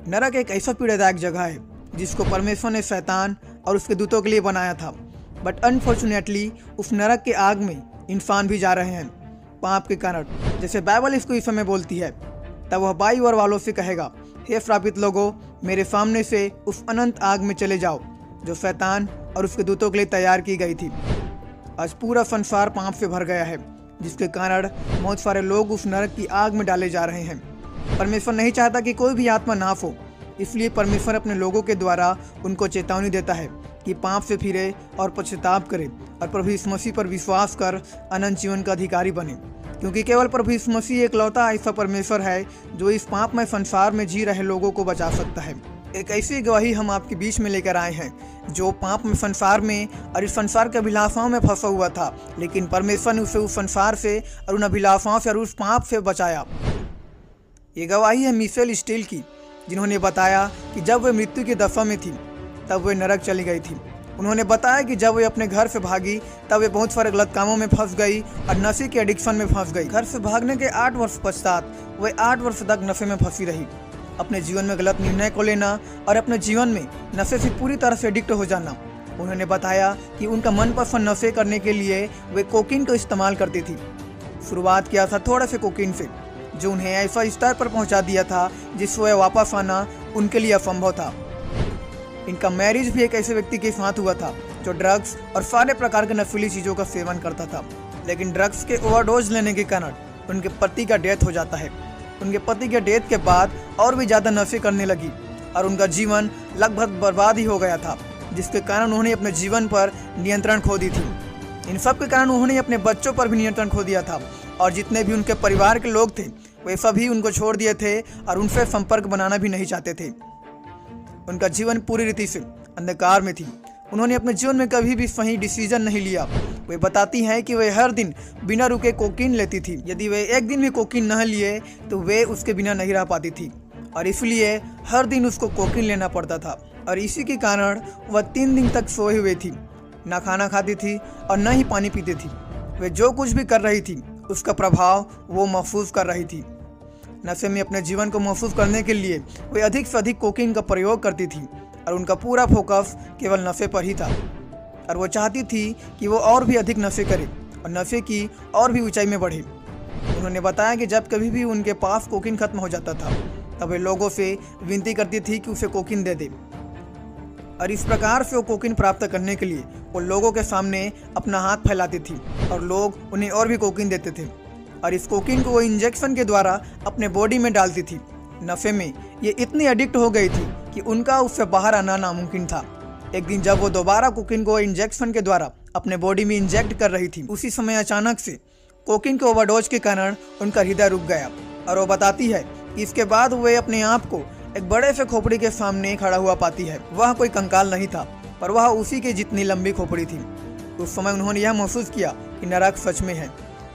नरक एक ऐसा पीड़ादायक जगह है जिसको परमेश्वर ने शैतान और उसके दूतों के लिए बनाया था। बट अनफॉर्चुनेटली उस नरक के आग में इंसान भी जा रहे हैं पाप के कारण। जैसे बाइबल इसको इस समय बोलती है, तब वह बाई ओर वालों से कहेगा, हे श्रापित लोगों, मेरे सामने से उस अनंत आग में चले जाओ जो शैतान और उसके दूतों के लिए तैयार की गई थी। आज पूरा संसार पाप से भर गया है, जिसके कारण बहुत सारे लोग उस नरक की आग में डाले जा रहे हैं। परमेश्वर नहीं चाहता कि कोई भी आत्मा नाश हो, इसलिए परमेश्वर अपने लोगों के द्वारा उनको चेतावनी देता है कि पाप से फिरे और पश्चाताप करे और प्रभु यीशु मसीह पर विश्वास कर अनंत जीवन का अधिकारी बने, क्योंकि केवल प्रभु यीशु मसीह एकलौता ऐसा परमेश्वर है जो इस पापमय संसार में जी रहे लोगों को बचा सकता है। एक ऐसी गवाही हम आपके बीच में लेकर आए हैं जो पाप में संसार में और इस संसार के अभिलाषाओं में फंसा हुआ था, लेकिन परमेश्वर ने उसे उस संसार से और उन अभिलाषाओं से और उस पाप से बचाया। ये गवाही है मिशेल स्टील की, जिन्होंने बताया कि जब वे मृत्यु की दशा में थी तब वे नरक चली गई थी। उन्होंने बताया कि जब वे अपने घर से भागी तब वे बहुत सारे गलत कामों में फंस गई और नशे के एडिक्शन में फंस गई। घर से भागने के 8 वर्ष पश्चात वे 8 वर्ष तक नशे में फंसी रही। अपने जीवन में गलत निर्णय को लेना और अपने जीवन में नशे से पूरी तरह से एडिक्ट हो जाना। उन्होंने बताया कि उनका मनपसंद नशे करने के लिए वे कोकीन का इस्तेमाल करती थी। शुरुआत किया था थोड़े से कोकीन से, जो उन्हें ऐसा स्तर पर पहुंचा दिया था जिससे वापस आना उनके लिए असंभव था। इनका मैरिज भी एक ऐसे व्यक्ति के साथ हुआ था जो ड्रग्स और सारे प्रकार के नशीली चीज़ों का सेवन करता था, लेकिन ड्रग्स के ओवरडोज लेने के कारण उनके पति का डेथ हो जाता है। उनके पति के डेथ के बाद और भी ज़्यादा नशे करने लगी और उनका जीवन लगभग बर्बाद ही हो गया था, जिसके कारण उन्होंने अपने जीवन पर नियंत्रण खो दी थी। इन सब के कारण उन्होंने अपने बच्चों पर भी नियंत्रण खो दिया था और जितने भी उनके परिवार के लोग थे वे सभी उनको छोड़ दिए थे और उनसे संपर्क बनाना भी नहीं चाहते थे। उनका जीवन पूरी रीति से अंधकार में थी। उन्होंने अपने जीवन में कभी भी सही डिसीजन नहीं लिया। वे बताती हैं कि वे हर दिन बिना रुके कोकीन लेती थी। यदि वे एक दिन भी कोकीन न लिए तो वे उसके बिना नहीं रह पाती थी और इसलिए हर दिन उसको कोकीन लेना पड़ता था। और इसी के कारण वह 3 दिन तक सोए हुए थी, न खाना खाती थी और न ही पानी पीती थी। वे जो कुछ भी कर रही थी उसका प्रभाव वो महसूस कर रही थी। नशे में अपने जीवन को महसूस करने के लिए वे अधिक से अधिक कोकीन का प्रयोग करती थी और उनका पूरा फोकस केवल नशे पर ही था और वो चाहती थी कि वो और भी अधिक नशे करे और नशे की और भी ऊंचाई में बढ़े। उन्होंने बताया कि जब कभी भी उनके पास कोकीन खत्म हो जाता था तब वे लोगों से विनती करती थी कि उसे कोकीन दे दे और इस प्रकार से वो कोकीन प्राप्त करने के लिए वो लोगों के सामने अपना हाथ फैलाती थी और लोग उन्हें और भी कोकीन देते थे और इस कोकीन को वो इंजेक्शन के द्वारा अपने बॉडी में डालती थी। नशे में ये इतनी एडिक्ट हो गई थी कि उनका उससे बाहर आना नामुमकिन था। एक दिन जब वो दोबारा कोकीन को इंजेक्शन के द्वारा अपने बॉडी में इंजेक्ट कर रही थी, उसी समय अचानक से कोकीन के ओवरडोज के कारण उनका हृदय रुक गया और वो बताती है कि इसके बाद वे अपने आप को एक बड़े से खोपड़ी के सामने खड़ा हुआ पाती है। वह कोई कंकाल नहीं था, पर वह उसी के जितनी लंबी खोपड़ी थी। उस समय उन्होंने यह महसूस किया कि नरक सच में है।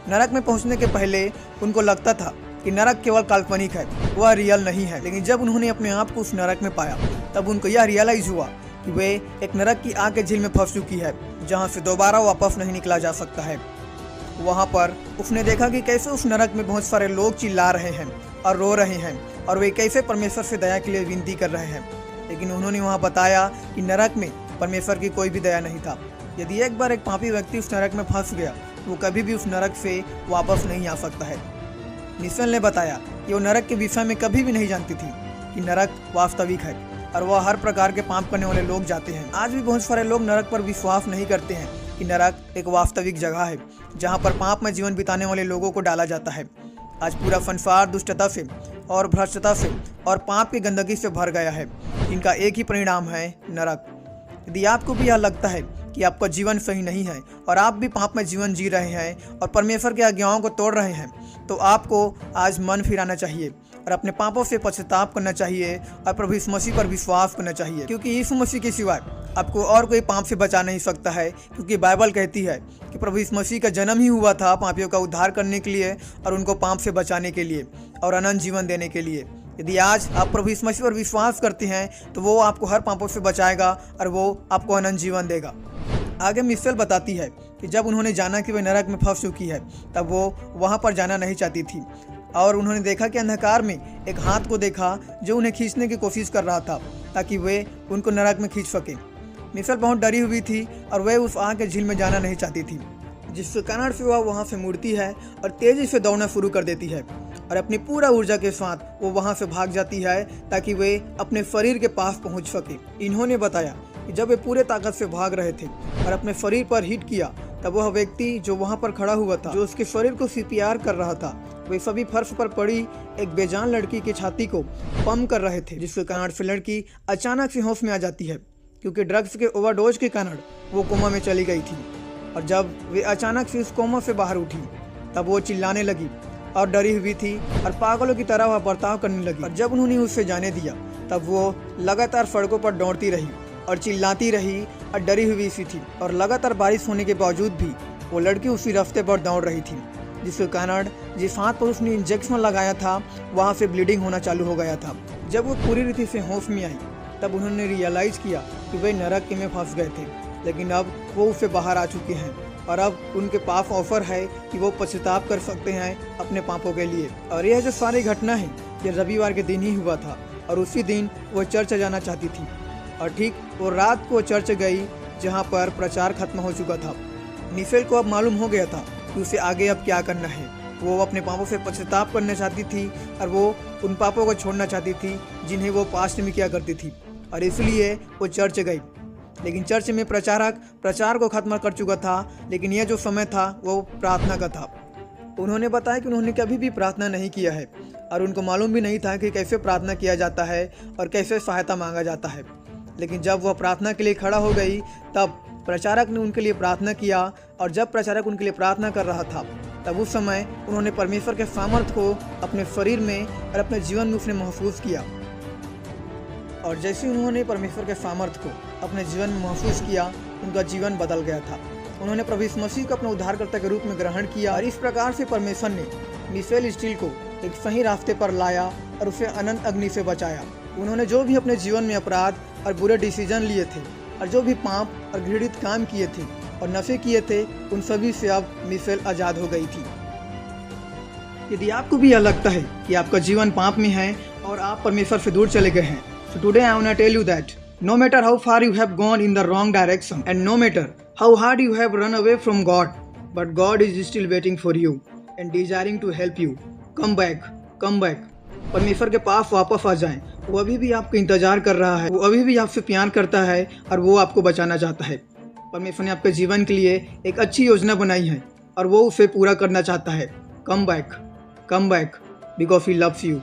नरक में पहुंचने के पहले उनको लगता था कि नरक केवल काल्पनिक है, वह रियल नहीं है। लेकिन जब उन्होंने अपने आप को उस नरक में पाया तब उनको यह रियलाइज हुआ कि वे एक नरक की आग के झील में फंस चुकी है, जहाँ से दोबारा वापस नहीं निकला जा सकता है। वहाँ पर उसने देखा कि कैसे उस नरक में बहुत सारे लोग चिल्ला रहे हैं और रो रहे हैं और वे कैसे परमेश्वर से दया के लिए विनती कर रहे हैं। लेकिन उन्होंने वहाँ बताया कि नरक में परमेश्वर की कोई भी दया नहीं था। यदि एक बार एक पापी व्यक्ति उस नरक में फंस गया तो वो कभी भी उस नरक से वापस नहीं आ सकता है। मिशेल ने बताया कि वो नरक के विषय में कभी भी नहीं जानती थी कि नरक वास्तविक है और वह हर प्रकार के पाप करने वाले लोग जाते हैं। आज भी बहुत सारे लोग नरक पर विश्वास नहीं करते हैं कि नरक एक वास्तविक जगह है जहाँ पर पाप में जीवन बिताने वाले लोगों को डाला जाता है। आज पूरा संसार दुष्टता से और भ्रष्टता से और पाप की गंदगी से भर गया है, इनका एक ही परिणाम है नरक। यदि आपको भी यह लगता है कि आपका जीवन सही नहीं है और आप भी पाप में जीवन जी रहे हैं और परमेश्वर की आज्ञाओं को तोड़ रहे हैं, तो आपको आज मन फिराना चाहिए और अपने पापों से पश्चाताप करना चाहिए और प्रभु यीशु मसीह पर विश्वास करना चाहिए, क्योंकि यीशु मसीह के सिवाय आपको और कोई पाप से बचा नहीं सकता है। क्योंकि बाइबल कहती है कि प्रभु यीशु मसीह का जन्म ही हुआ था पापियों का उद्धार करने के लिए और उनको पाप से बचाने के लिए और अनंत जीवन देने के लिए। यदि आज आप प्रभु यीशु मसीह पर विश्वास करते हैं तो वो आपको हर पापों से बचाएगा और वो आपको अनंत जीवन देगा। आगे मिशेल बताती है कि जब उन्होंने जाना कि वे नरक में फंस चुकी है तब वो वहाँ पर जाना नहीं चाहती थी और उन्होंने देखा कि अंधकार में एक हाथ को देखा जो उन्हें खींचने की कोशिश कर रहा था ताकि वे उनको नरक में खींच सके। मिशेल बहुत डरी हुई थी और वह उस आग के झील में जाना नहीं चाहती थी, जिसके कारण से वह वहाँ से मुड़ती है और तेजी से दौड़ना शुरू कर देती है और अपनी पूरा ऊर्जा के साथ वो वहाँ से भाग जाती है ताकि वे अपने शरीर के पास पहुँच सके। इन्होंने बताया कि जब वे पूरे ताकत से भाग रहे थे और अपने शरीर पर हिट किया तब वह व्यक्ति जो वहाँ पर खड़ा हुआ था, जो उसके शरीर को CPR कर रहा था, वे सभी फर्श पर पड़ी एक बेजान लड़की की छाती को पंप कर रहे थे, जिसके कारण से लड़की अचानक से होश में आ जाती है क्योंकि ड्रग्स के ओवरडोज के कारण वो कोमा में चली गई थी। और जब वे अचानक से उस कोमा से बाहर उठी तब वो चिल्लाने लगी और डरी हुई थी और पागलों की तरह वह बर्ताव करने लगी। और जब उन्होंने उसे जाने दिया तब वो लगातार सड़कों पर दौड़ती रही और चिल्लाती रही और डरी हुई सी थी। और लगातार बारिश होने के बावजूद भी वो लड़की उसी रास्ते पर दौड़ रही थी, जिसके कारण जिस हाथ पर उसने इंजेक्शन लगाया था वहाँ से ब्लीडिंग होना चालू हो गया था। जब वो पूरी रीति से होश में आई तब उन्होंने रियलाइज़ किया कि वे नरक में फंस गए थे, लेकिन अब वो उससे बाहर आ चुके हैं और अब उनके पास ऑफर है कि वो पश्चाताप कर सकते हैं अपने पापों के लिए। और यह जो सारी घटना है ये रविवार के दिन ही हुआ था और उसी दिन वो चर्च जाना चाहती थी और ठीक वो रात को चर्च गई जहाँ पर प्रचार खत्म हो चुका था। मिशेल को अब मालूम हो गया था कि उसे आगे अब क्या करना है। वो अपने पापों से पश्चाताप करना चाहती थी और वो उन पापों को छोड़ना चाहती थी जिन्हें वो पास्ट में किया करती थी, और इसलिए वो चर्च गई। लेकिन चर्च में प्रचारक प्रचार को खत्म कर चुका था, लेकिन यह जो समय था वो प्रार्थना का था। उन्होंने बताया कि उन्होंने कभी भी प्रार्थना नहीं किया है और उनको मालूम भी नहीं था कि कैसे प्रार्थना किया जाता है और कैसे सहायता मांगा जाता है। लेकिन जब वह प्रार्थना के लिए खड़ा हो गई तब प्रचारक ने उनके लिए प्रार्थना किया, और जब प्रचारक उनके लिए प्रार्थना कर रहा था तब उस समय उन्होंने परमेश्वर के सामर्थ्य को अपने शरीर में और अपने जीवन में उसने महसूस किया। और जैसे उन्होंने परमेश्वर के सामर्थ्य को अपने जीवन में महसूस किया, उनका जीवन बदल गया था। उन्होंने प्रभु यीशु मसीह को अपने उद्धारकर्ता के रूप में ग्रहण किया और इस प्रकार से परमेश्वर ने मिशेल स्टील को एक सही रास्ते पर लाया और उसे अनंत अग्नि से बचाया। उन्होंने जो भी अपने जीवन में अपराध और बुरे डिसीजन लिए थे और जो भी पाप और घृणित काम किए थे और नशे किए थे, उन सभी से अब मिशेल आज़ाद हो गई थी। यदि आपको भी यह लगता है कि आपका जीवन पाप में है और आप परमेश्वर से दूर चले गए हैं, so today I want to tell you that no matter how far you have gone in the wrong direction and no matter how hard you have run away from God, but God is still waiting for you and desiring to help you. Come back, come back. परमेश्वर के पास वापस आ जाएं। वो अभी भी आपका इंतजार कर रहा है, वो अभी भी आपसे प्यार करता है और वो आपको बचाना चाहता है। परमेश्वर ने आपके जीवन के लिए एक अच्छी योजना बनाई है और वो उसे पूरा करना चाहता है। Come back because he loves you.